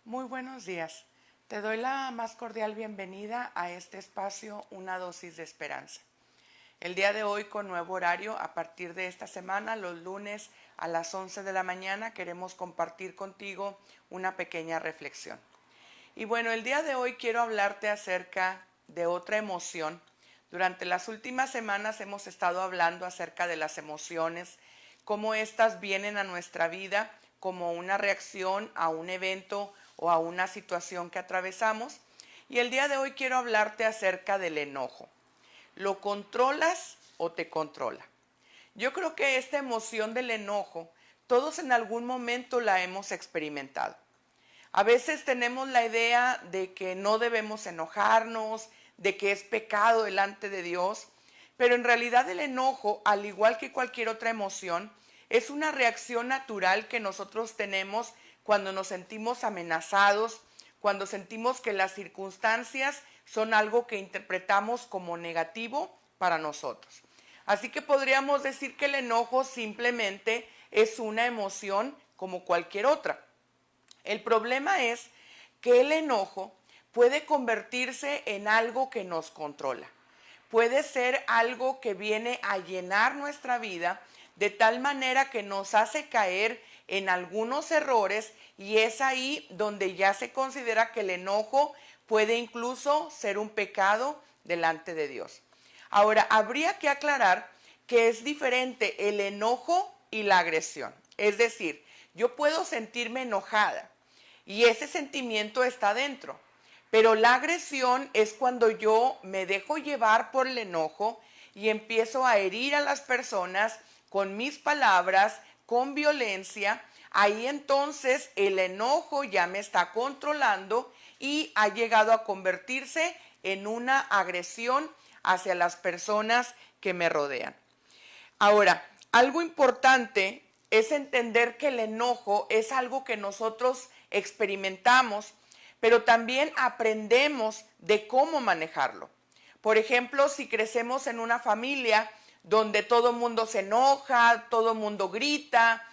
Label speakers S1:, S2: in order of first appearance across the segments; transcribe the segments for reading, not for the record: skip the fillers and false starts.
S1: Muy buenos días. Te doy la más cordial bienvenida a este espacio Una dosis de esperanza. El día de hoy con nuevo horario, a partir de esta semana, los lunes a las 11 de la mañana, queremos compartir contigo una pequeña reflexión. Y bueno, el día de hoy quiero hablarte acerca de otra emoción. Durante las últimas semanas hemos estado hablando acerca de las emociones, cómo éstas vienen a nuestra vida como una reacción a un evento o a una situación que atravesamos. Y el día de hoy quiero hablarte acerca del enojo. ¿Lo controlas o te controla? Yo creo que esta emoción del enojo, todos en algún momento la hemos experimentado. A veces tenemos la idea de que no debemos enojarnos, de que es pecado delante de Dios, pero en realidad el enojo, al igual que cualquier otra emoción, es una reacción natural que nosotros tenemos cuando nos sentimos amenazados, cuando sentimos que las circunstancias son algo que interpretamos como negativo para nosotros. Así que podríamos decir que el enojo simplemente es una emoción como cualquier otra. El problema es que el enojo puede convertirse en algo que nos controla. Puede ser algo que viene a llenar nuestra vida de tal manera que nos hace caer en algunos errores, y es ahí donde ya se considera que el enojo puede incluso ser un pecado delante de Dios. Ahora, habría que aclarar que es diferente el enojo y la agresión. Es decir, yo puedo sentirme enojada y ese sentimiento está dentro. Pero la agresión es cuando yo me dejo llevar por el enojo y empiezo a herir a las personas con mis palabras, con violencia. Ahí entonces el enojo ya me está controlando y ha llegado a convertirse en una agresión hacia las personas que me rodean. Ahora, algo importante es entender que el enojo es algo que nosotros experimentamos, pero también aprendemos de cómo manejarlo. Por ejemplo, si crecemos en una familia donde todo el mundo se enoja, todo el mundo grita,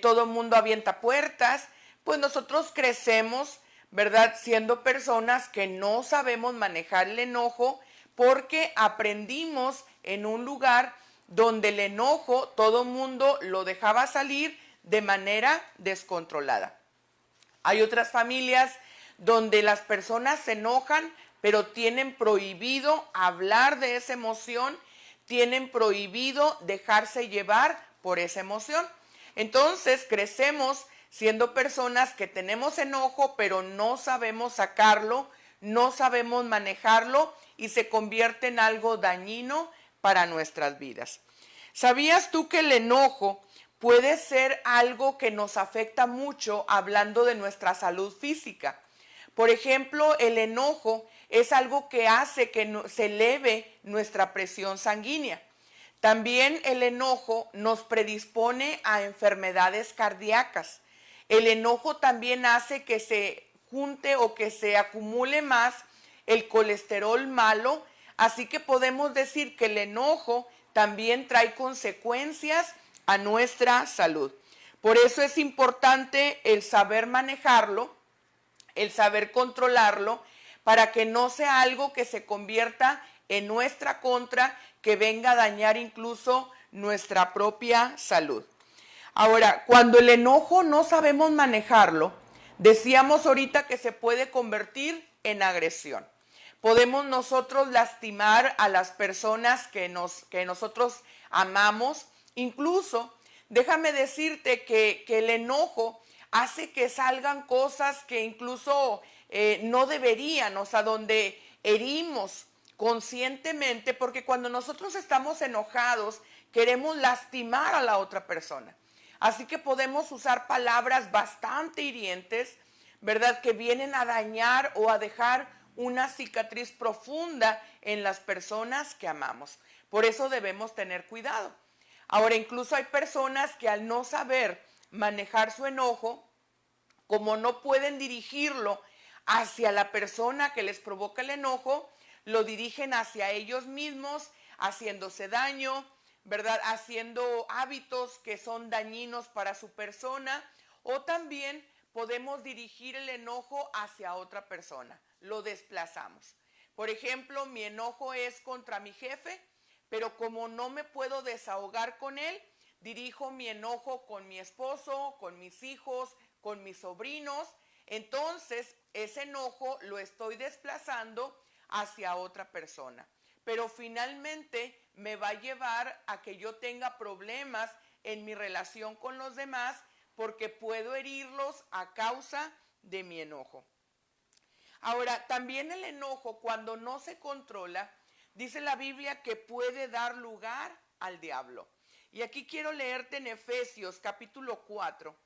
S1: todo el mundo avienta puertas, pues nosotros crecemos, ¿verdad?, siendo personas que no sabemos manejar el enojo porque aprendimos en un lugar donde el enojo todo el mundo lo dejaba salir de manera descontrolada. Hay otras familias donde las personas se enojan, pero tienen prohibido hablar de esa emoción, tienen prohibido dejarse llevar por esa emoción. Entonces crecemos siendo personas que tenemos enojo, pero no sabemos sacarlo, no sabemos manejarlo y se convierte en algo dañino para nuestras vidas. ¿Sabías tú que el enojo puede ser algo que nos afecta mucho hablando de nuestra salud física? Por ejemplo, el enojo es algo que hace que se eleve nuestra presión sanguínea. También el enojo nos predispone a enfermedades cardíacas. El enojo también hace que se junte o que se acumule más el colesterol malo, así que podemos decir que el enojo también trae consecuencias a nuestra salud. Por eso es importante el saber manejarlo, el saber controlarlo, para que no sea algo que se convierta en nuestra contra, que venga a dañar incluso nuestra propia salud. Ahora, cuando el enojo no sabemos manejarlo, decíamos ahorita que se puede convertir en agresión. Podemos nosotros lastimar a las personas que nosotros amamos. Incluso, déjame decirte que el enojo hace que salgan cosas que incluso no deberían, o sea, donde herimos conscientemente, porque cuando nosotros estamos enojados, queremos lastimar a la otra persona. Así que podemos usar palabras bastante hirientes, ¿verdad?, que vienen a dañar o a dejar una cicatriz profunda en las personas que amamos. Por eso debemos tener cuidado. Ahora, incluso hay personas que al no saber manejar su enojo, como no pueden dirigirlo hacia la persona que les provoca el enojo, lo dirigen hacia ellos mismos, haciéndose daño, ¿verdad?, haciendo hábitos que son dañinos para su persona, o también podemos dirigir el enojo hacia otra persona, lo desplazamos. Por ejemplo, mi enojo es contra mi jefe, pero como no me puedo desahogar con él, dirijo mi enojo con mi esposo, con mis hijos, con mis sobrinos. Entonces, ese enojo lo estoy desplazando hacia otra persona. Pero finalmente me va a llevar a que yo tenga problemas en mi relación con los demás porque puedo herirlos a causa de mi enojo. Ahora, también el enojo, cuando no se controla, dice la Biblia que puede dar lugar al diablo. Y aquí quiero leerte en Efesios capítulo 4,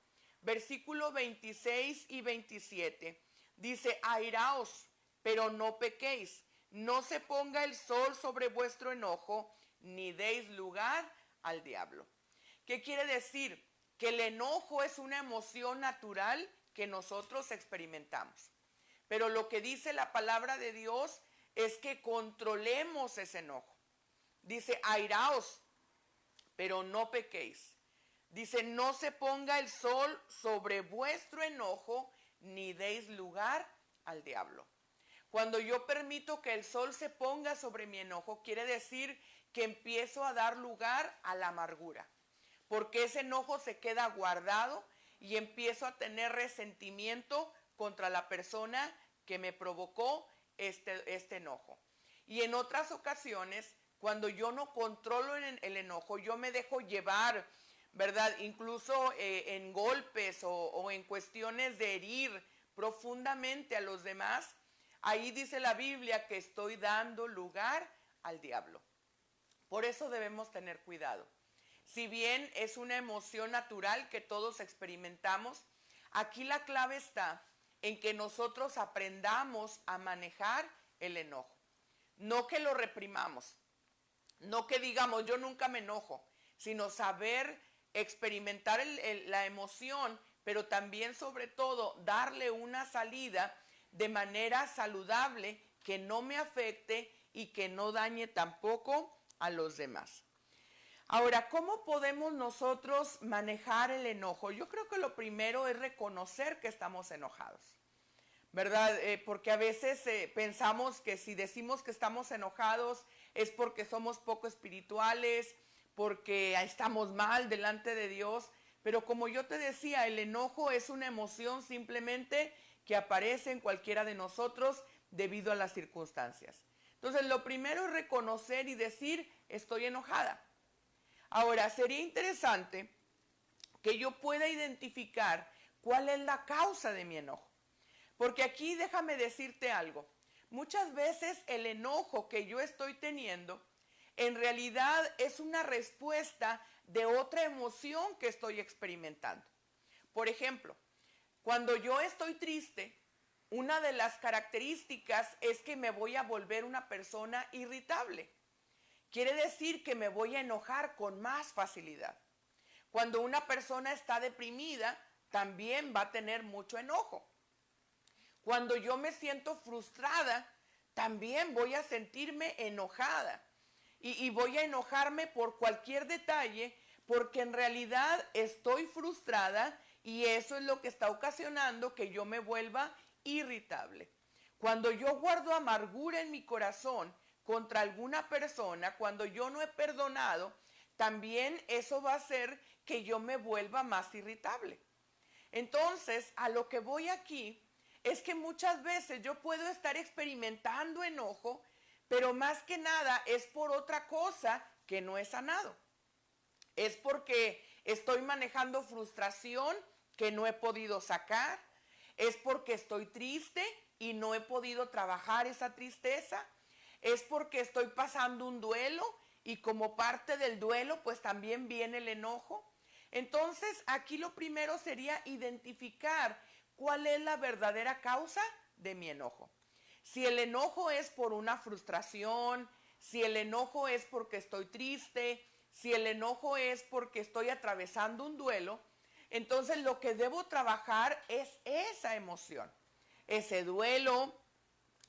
S1: versículo 26 y 27. Dice, airaos, pero no pequéis, no se ponga el sol sobre vuestro enojo, ni deis lugar al diablo. ¿Qué quiere decir? Que el enojo es una emoción natural que nosotros experimentamos. Pero lo que dice la palabra de Dios es que controlemos ese enojo. Dice, airaos, pero no pequéis. Dice, no se ponga el sol sobre vuestro enojo, ni deis lugar al diablo. Cuando yo permito que el sol se ponga sobre mi enojo, quiere decir que empiezo a dar lugar a la amargura. Porque ese enojo se queda guardado y empiezo a tener resentimiento contra la persona que me provocó este enojo. Y en otras ocasiones, cuando yo no controlo el enojo, yo me dejo llevar, ¿verdad? Incluso en golpes o en cuestiones de herir profundamente a los demás, ahí dice la Biblia que estoy dando lugar al diablo. Por eso debemos tener cuidado. Si bien es una emoción natural que todos experimentamos, aquí la clave está en que nosotros aprendamos a manejar el enojo. No que lo reprimamos, no que digamos yo nunca me enojo, sino saber experimentar la emoción, pero también sobre todo darle una salida de manera saludable que no me afecte y que no dañe tampoco a los demás. Ahora, ¿cómo podemos nosotros manejar el enojo? Yo creo que lo primero es reconocer que estamos enojados, ¿verdad? Porque a veces pensamos que si decimos que estamos enojados es porque somos poco espirituales, porque estamos mal delante de Dios. Pero como yo te decía, el enojo es una emoción simplemente que aparece en cualquiera de nosotros debido a las circunstancias. Entonces, lo primero es reconocer y decir, estoy enojada. Ahora, sería interesante que yo pueda identificar cuál es la causa de mi enojo. Porque aquí déjame decirte algo. Muchas veces el enojo que yo estoy teniendo en realidad es una respuesta de otra emoción que estoy experimentando. Por ejemplo, cuando yo estoy triste, una de las características es que me voy a volver una persona irritable. Quiere decir que me voy a enojar con más facilidad. Cuando una persona está deprimida, también va a tener mucho enojo. Cuando yo me siento frustrada, también voy a sentirme enojada. Y voy a enojarme por cualquier detalle, porque en realidad estoy frustrada y eso es lo que está ocasionando que yo me vuelva irritable. Cuando yo guardo amargura en mi corazón contra alguna persona, cuando yo no he perdonado, también eso va a hacer que yo me vuelva más irritable. Entonces, a lo que voy aquí es que muchas veces yo puedo estar experimentando enojo, pero más que nada es por otra cosa que no he sanado. Es porque estoy manejando frustración que no he podido sacar. Es porque estoy triste y no he podido trabajar esa tristeza. Es porque estoy pasando un duelo y como parte del duelo pues también viene el enojo. Entonces aquí lo primero sería identificar cuál es la verdadera causa de mi enojo. Si el enojo es por una frustración, si el enojo es porque estoy triste, si el enojo es porque estoy atravesando un duelo, entonces lo que debo trabajar es esa emoción, ese duelo,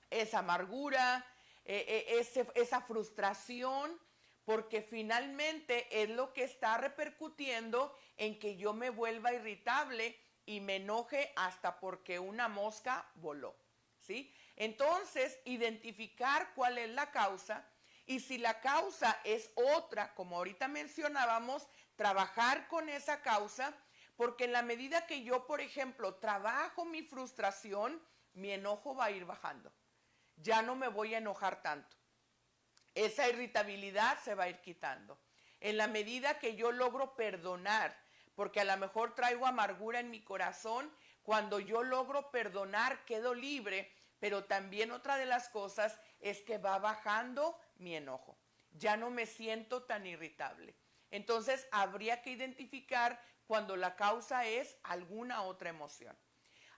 S1: esa amargura, esa frustración, porque finalmente es lo que está repercutiendo en que yo me vuelva irritable y me enoje hasta porque una mosca voló, ¿sí? Entonces, identificar cuál es la causa y si la causa es otra, como ahorita mencionábamos, trabajar con esa causa, porque en la medida que yo, por ejemplo, trabajo mi frustración, mi enojo va a ir bajando. Ya no me voy a enojar tanto. Esa irritabilidad se va a ir quitando. En la medida que yo logro perdonar, porque a lo mejor traigo amargura en mi corazón, cuando yo logro perdonar quedo libre, pero también otra de las cosas es que va bajando mi enojo. Ya no me siento tan irritable. Entonces habría que identificar cuando la causa es alguna otra emoción.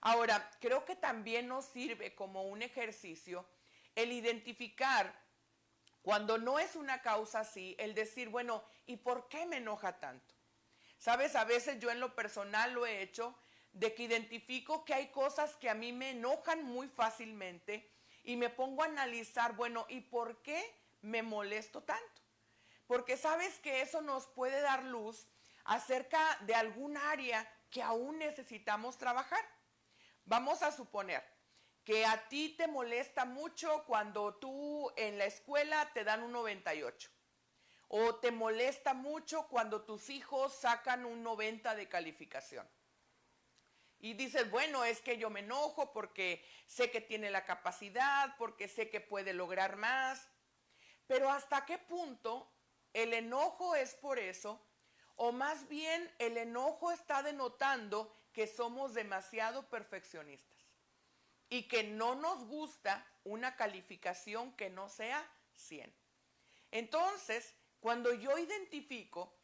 S1: Ahora, creo que también nos sirve como un ejercicio el identificar cuando no es una causa así, el decir, bueno, ¿y por qué me enoja tanto? Sabes, a veces yo en lo personal lo he hecho, de que identifico que hay cosas que a mí me enojan muy fácilmente y me pongo a analizar, bueno, ¿y por qué me molesto tanto? Porque sabes que eso nos puede dar luz acerca de algún área que aún necesitamos trabajar. Vamos a suponer que a ti te molesta mucho cuando tú en la escuela te dan un 98. O te molesta mucho cuando tus hijos sacan un 90 de calificación. Y dices, bueno, es que yo me enojo porque sé que tiene la capacidad, porque sé que puede lograr más. Pero ¿hasta qué punto el enojo es por eso? O más bien el enojo está denotando que somos demasiado perfeccionistas y que no nos gusta una calificación que no sea 100. Entonces, cuando yo identifico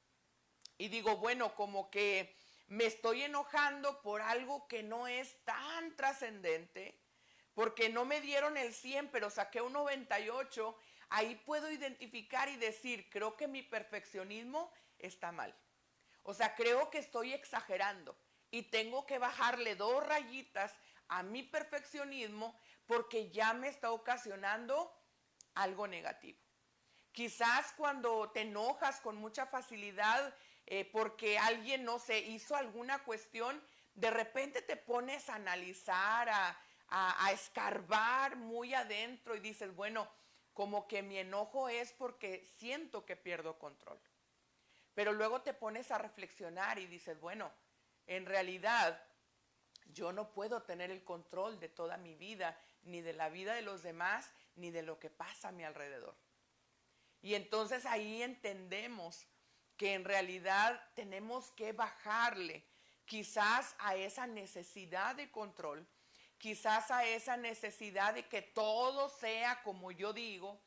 S1: y digo, bueno, como que me estoy enojando por algo que no es tan trascendente, porque no me dieron el 100, pero saqué un 98, ahí puedo identificar y decir, creo que mi perfeccionismo está mal. O sea, creo que estoy exagerando y tengo que bajarle 2 rayitas a mi perfeccionismo porque ya me está ocasionando algo negativo. Quizás cuando te enojas con mucha facilidad porque alguien, no sé, hizo alguna cuestión, de repente te pones a analizar, a escarbar muy adentro y dices, bueno, como que mi enojo es porque siento que pierdo control. Pero luego te pones a reflexionar y dices, bueno, en realidad yo no puedo tener el control de toda mi vida, ni de la vida de los demás, ni de lo que pasa a mi alrededor. Y entonces ahí entendemos que en realidad tenemos que bajarle quizás a esa necesidad de control, quizás a esa necesidad de que todo sea como yo digo,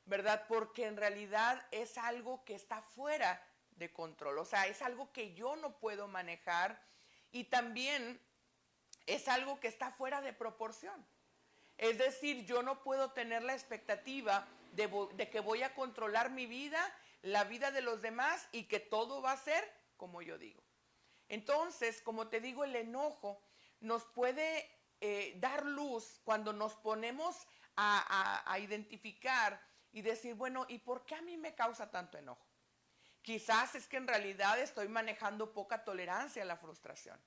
S1: ¿verdad? Porque en realidad es algo que está fuera de control, o sea, es algo que yo no puedo manejar y también es algo que está fuera de proporción. Es decir, yo no puedo tener la expectativa de que voy a controlar mi vida, la vida de los demás y que todo va a ser como yo digo. Entonces, como te digo, el enojo nos puede dar luz cuando nos ponemos a identificar y decir, bueno, ¿y por qué a mí me causa tanto enojo? Quizás es que en realidad estoy manejando poca tolerancia a la frustración.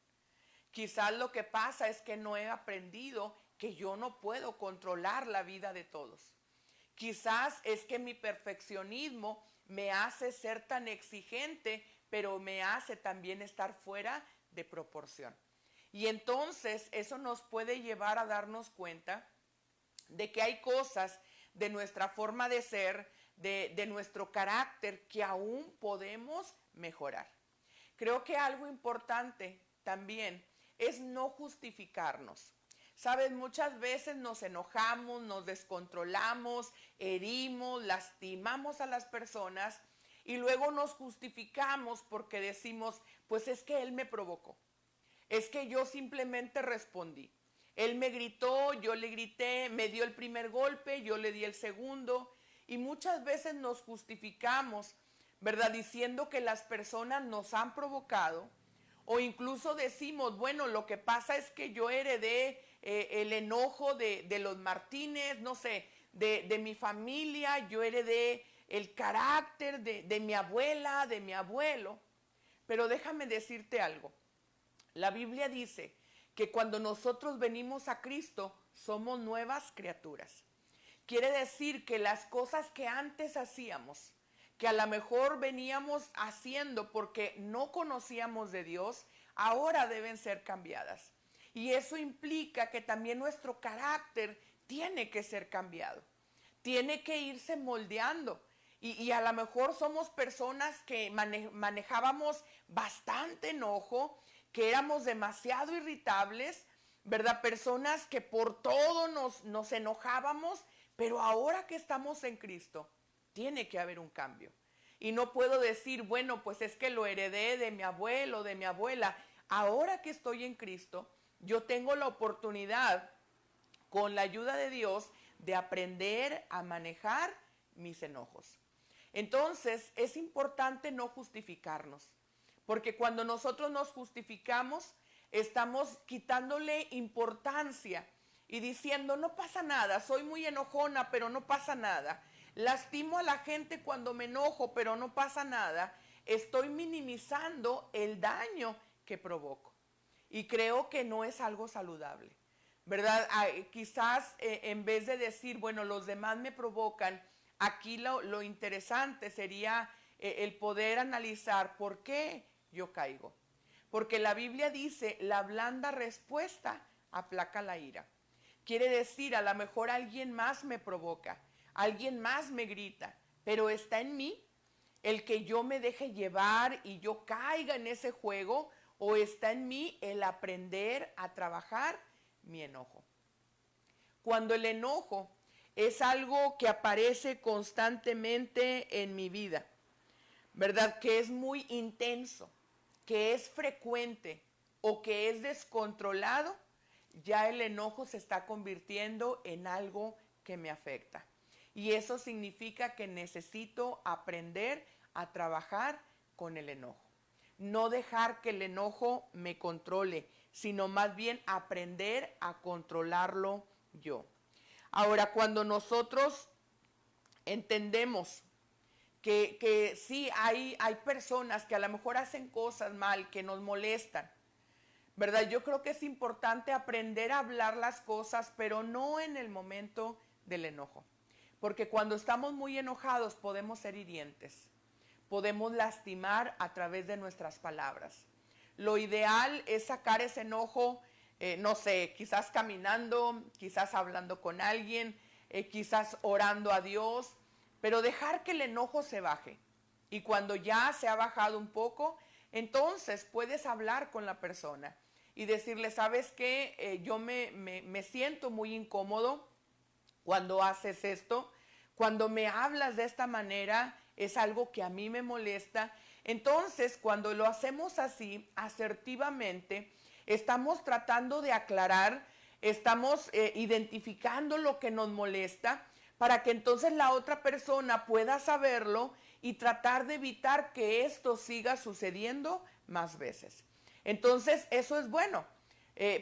S1: Quizás lo que pasa es que no he aprendido que yo no puedo controlar la vida de todos. Quizás es que mi perfeccionismo me hace ser tan exigente, pero me hace también estar fuera de proporción. Y entonces eso nos puede llevar a darnos cuenta de que hay cosas de nuestra forma de ser, de nuestro carácter, que aún podemos mejorar. Creo que algo importante también es no justificarnos. Sabes, muchas veces nos enojamos, nos descontrolamos, herimos, lastimamos a las personas y luego nos justificamos porque decimos, pues es que él me provocó, es que yo simplemente respondí. Él me gritó, yo le grité, me dio el primer golpe, yo le di el segundo y muchas veces nos justificamos, ¿verdad? Diciendo que las personas nos han provocado. O incluso decimos, bueno, lo que pasa es que yo heredé el enojo de los Martínez, no sé, de mi familia, yo heredé el carácter de mi abuela, de mi abuelo. Pero déjame decirte algo, La Biblia dice que cuando nosotros venimos a Cristo, somos nuevas criaturas. Quiere decir que las cosas que antes hacíamos, que a lo mejor veníamos haciendo porque no conocíamos de Dios, ahora deben ser cambiadas. Y eso implica que también nuestro carácter tiene que ser cambiado, tiene que irse moldeando. Y a lo mejor somos personas que manejábamos bastante enojo, que éramos demasiado irritables, ¿verdad? Personas que por todo nos enojábamos, pero ahora que estamos en Cristo, tiene que haber un cambio. Y no puedo decir, bueno, pues es que lo heredé de mi abuelo, de mi abuela. Ahora que estoy en Cristo, yo tengo la oportunidad, con la ayuda de Dios, de aprender a manejar mis enojos. Entonces, es importante no justificarnos, porque cuando nosotros nos justificamos, estamos quitándole importancia y diciendo, no pasa nada, soy muy enojona, pero no pasa nada. Lastimo a la gente cuando me enojo, pero no pasa nada. Estoy minimizando el daño que provoco. Y creo que no es algo saludable, ¿verdad? Quizás en vez de decir, bueno, los demás me provocan, aquí lo interesante sería el poder analizar por qué yo caigo. Porque la Biblia dice, la blanda respuesta aplaca la ira. Quiere decir, a lo mejor alguien más me provoca, alguien más me grita, pero está en mí el que yo me deje llevar y yo caiga en ese juego, o está en mí el aprender a trabajar mi enojo. Cuando el enojo es algo que aparece constantemente en mi vida, ¿verdad? Que es muy intenso, que es frecuente o que es descontrolado, ya el enojo se está convirtiendo en algo que me afecta. Y eso significa que necesito aprender a trabajar con el enojo. No dejar que el enojo me controle, sino más bien aprender a controlarlo yo. Ahora, cuando nosotros entendemos que sí hay personas que a lo mejor hacen cosas mal, que nos molestan, ¿verdad? Yo creo que es importante aprender a hablar las cosas, pero no en el momento del enojo. Porque cuando estamos muy enojados podemos ser hirientes, podemos lastimar a través de nuestras palabras. Lo ideal es sacar ese enojo, no sé, quizás caminando, quizás hablando con alguien, quizás orando a Dios, pero dejar que el enojo se baje. Y cuando ya se ha bajado un poco, entonces puedes hablar con la persona y decirle, ¿sabes qué? Yo me siento muy incómodo cuando haces esto, cuando me hablas de esta manera, es algo que a mí me molesta. Entonces, cuando lo hacemos así, asertivamente, estamos tratando de aclarar, estamos identificando lo que nos molesta, para que entonces la otra persona pueda saberlo y tratar de evitar que esto siga sucediendo más veces. Entonces, eso es bueno.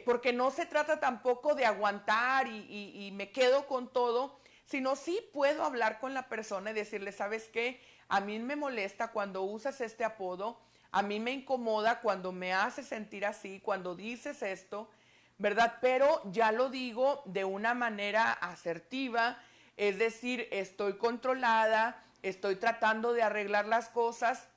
S1: Porque no se trata tampoco de aguantar y me quedo con todo, sino sí puedo hablar con la persona y decirle, ¿sabes qué? A mí me molesta cuando usas este apodo, a mí me incomoda cuando me haces sentir así, cuando dices esto, ¿verdad? Pero ya lo digo de una manera asertiva, es decir, estoy controlada, estoy tratando de arreglar las cosas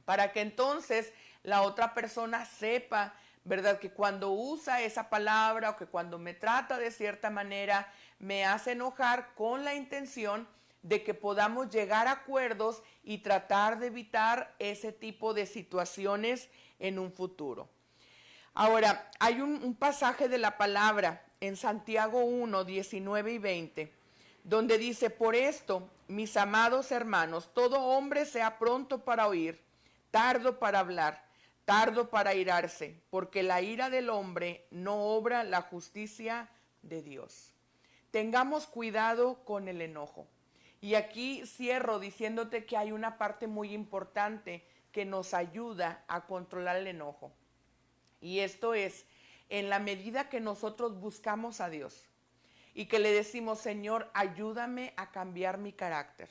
S1: para que entonces la otra persona sepa, ¿verdad? Que cuando usa esa palabra o que cuando me trata de cierta manera me hace enojar con la intención de que podamos llegar a acuerdos y tratar de evitar ese tipo de situaciones en un futuro. Ahora, hay un pasaje de la palabra en Santiago 1, 19 y 20, donde dice, por esto, mis amados hermanos, todo hombre sea pronto para oír, tardo para hablar, tardo para irarse, porque la ira del hombre no obra la justicia de Dios. Tengamos cuidado con el enojo. Y aquí cierro diciéndote que hay una parte muy importante que nos ayuda a controlar el enojo. Y esto es, en la medida que nosotros buscamos a Dios y que le decimos, Señor, ayúdame a cambiar mi carácter.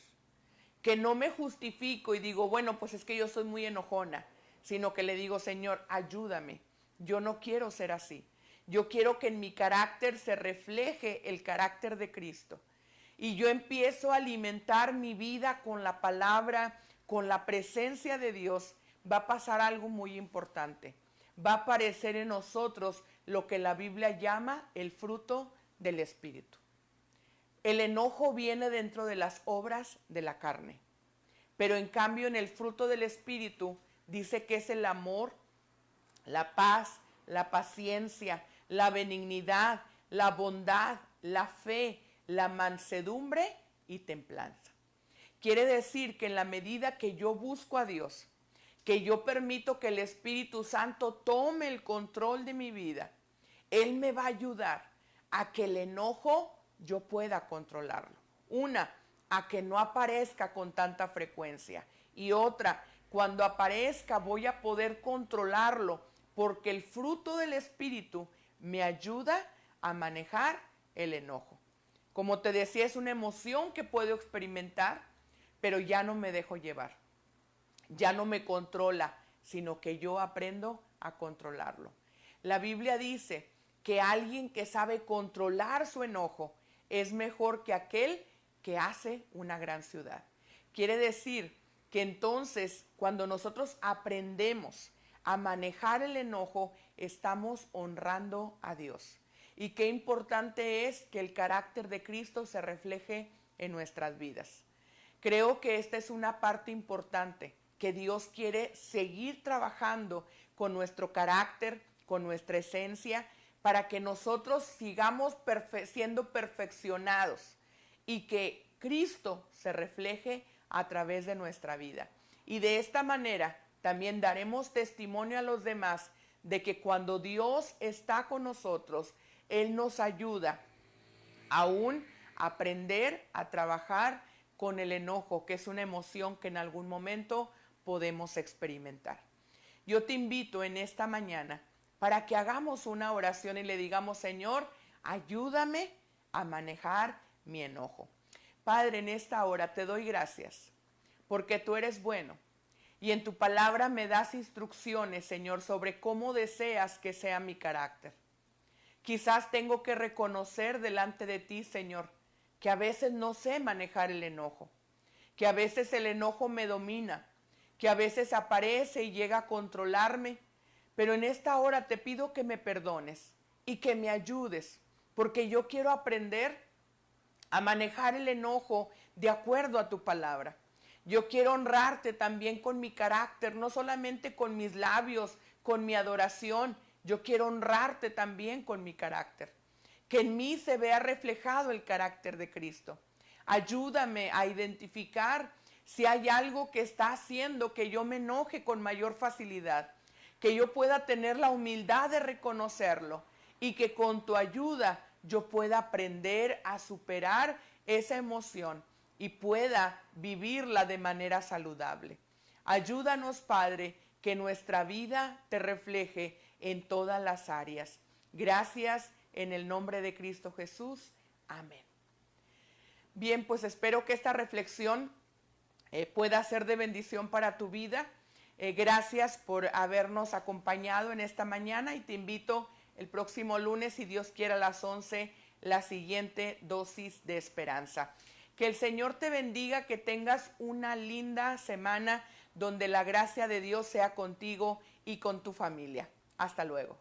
S1: Que no me justifico y digo, bueno, pues es que yo soy muy enojona, sino que le digo, Señor, ayúdame Yo no quiero ser así. Yo quiero que en mi carácter se refleje el carácter de Cristo. Y yo empiezo a alimentar mi vida con la palabra, con la presencia de Dios. Va a pasar algo muy importante. Va a aparecer en nosotros lo que la Biblia llama el fruto del Espíritu. El enojo viene dentro de las obras de la carne. Pero en cambio en el fruto del Espíritu dice que es el amor, la paz, la paciencia, la benignidad, la bondad, la fe, la mansedumbre y templanza. Quiere decir que en la medida que yo busco a Dios, que yo permito que el Espíritu Santo tome el control de mi vida, Él me va a ayudar a que el enojo yo pueda controlarlo. Una, a que no aparezca con tanta frecuencia. Y otra, cuando aparezca voy a poder controlarlo, porque el fruto del Espíritu me ayuda a manejar el enojo. Como te decía, es una emoción que puedo experimentar, pero ya no me dejo llevar. Ya no me controla, sino que yo aprendo a controlarlo. La Biblia dice que alguien que sabe controlar su enojo es mejor que aquel que hace una gran ciudad. Quiere decir que entonces cuando nosotros aprendemos a manejar el enojo, estamos honrando a Dios. Y qué importante es que el carácter de Cristo se refleje en nuestras vidas. Creo que esta es una parte importante, que Dios quiere seguir trabajando con nuestro carácter, con nuestra esencia, para que nosotros sigamos siendo perfeccionados y que Cristo se refleje a través de nuestra vida. Y de esta manera también daremos testimonio a los demás de que cuando Dios está con nosotros, Él nos ayuda aún a aprender a trabajar con el enojo, que es una emoción que en algún momento podemos experimentar. Yo te invito en esta mañana para que hagamos una oración y le digamos: Señor, ayúdame a manejar mi enojo. Padre, en esta hora te doy gracias porque tú eres bueno y en tu palabra me das instrucciones, Señor, sobre cómo deseas que sea mi carácter. Quizás tengo que reconocer delante de ti, Señor, que a veces no sé manejar el enojo, que a veces el enojo me domina, que a veces aparece y llega a controlarme, pero en esta hora te pido que me perdones y que me ayudes, porque yo quiero aprender a manejar el enojo de acuerdo a tu palabra. Yo quiero honrarte también con mi carácter, no solamente con mis labios, con mi adoración. Yo quiero honrarte también con mi carácter. Que en mí se vea reflejado el carácter de Cristo. Ayúdame a identificar si hay algo que está haciendo que yo me enoje con mayor facilidad. Que yo pueda tener la humildad de reconocerlo y que con tu ayuda yo pueda aprender a superar esa emoción y pueda vivirla de manera saludable. Ayúdanos, Padre, que nuestra vida te refleje en todas las áreas. Gracias en el nombre de Cristo Jesús. Amén. Bien, pues espero que esta reflexión pueda ser de bendición para tu vida. Gracias por habernos acompañado en esta mañana y te invito el próximo lunes, si Dios quiere, a las 11, la siguiente dosis de esperanza. Que el Señor te bendiga, que tengas una linda semana donde la gracia de Dios sea contigo y con tu familia. Hasta luego.